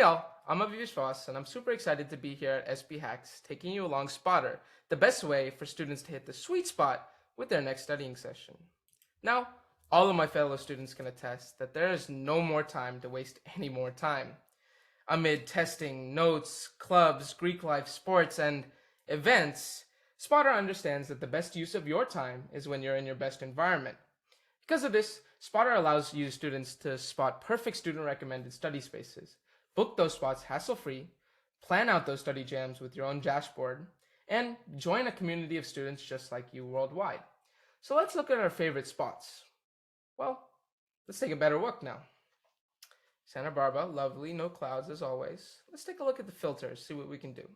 all, I'm Avivish Voss, and I'm super excited to be here at SB Hacks, taking you along Spotter, the best way for students to hit the sweet spot with their next studying session. Now, all of my fellow students can attest that there is no more time to waste any more time. Amid testing, notes, clubs, Greek life, sports, and events, Spotter understands that the best use of your time is when you're in your best environment. Because of this, Spotter allows you students to spot perfect student-recommended study spaces, book those spots hassle-free, plan out those study jams with your own dashboard, and join a community of students just like you worldwide. So let's look at our favorite spots. Well, let's take a better look now. Santa Barbara, lovely, no clouds as always. Let's take a look at the filters, see what we can do.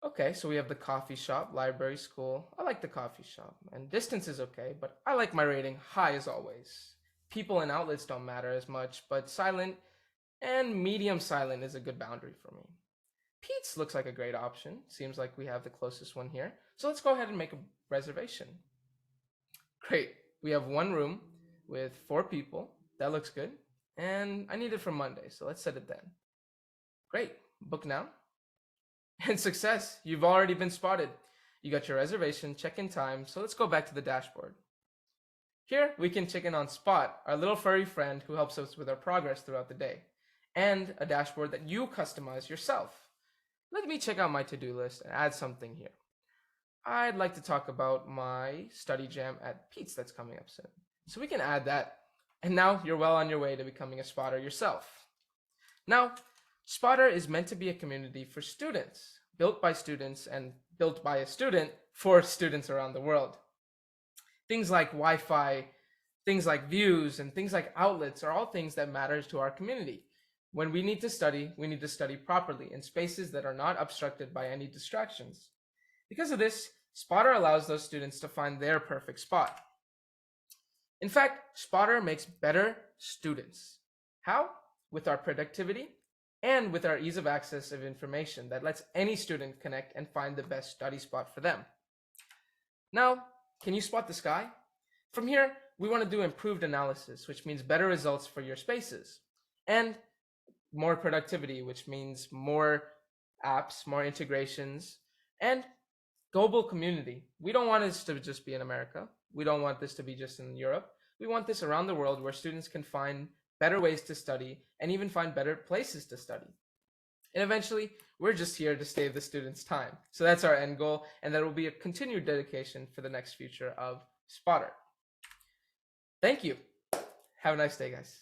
Okay, so we have the coffee shop, library, school. I like the coffee shop, and distance is okay, but I like my rating high as always. People and outlets don't matter as much, but silent and medium silent is a good boundary for me. Pete's looks like a great option. Seems like we have the closest one here. So let's go ahead and make a reservation. Great, we have one room with 4 people. That looks good. And I need it for Monday, so let's set it then. Great, book now. And success, you've already been spotted. You got your reservation, check-in time, so let's go back to the dashboard. Here, we can check in on Spot, our little furry friend who helps us with our progress throughout the day, and a dashboard that you customize yourself. Let me check out my to-do list and add something here. I'd like to talk about my study jam at Pete's that's coming up soon. So we can add that. And now you're well on your way to becoming a spotter yourself. Now, Spotter is meant to be a community for students, built by students and built by a student for students around the world. Things like Wi-Fi, things like views, and things like outlets are all things that matter to our community. When we need to study properly in spaces that are not obstructed by any distractions. Because of this, Spotter allows those students to find their perfect spot. In fact, Spotter makes better students. How? With our productivity and with our ease of access of information that lets any student connect and find the best study spot for them. Now, can you spot the sky? From here, we want to do improved analysis, which means better results for your spaces, and more productivity, which means more apps, more integrations, and global community. We don't want this to just be in America. We don't want this to be just in Europe. We want this around the world where students can find better ways to study and even find better places to study. And eventually, we're just here to save the students time. So that's our end goal, and that will be a continued dedication for the next future of Spotter. Thank you. Have a nice day, guys.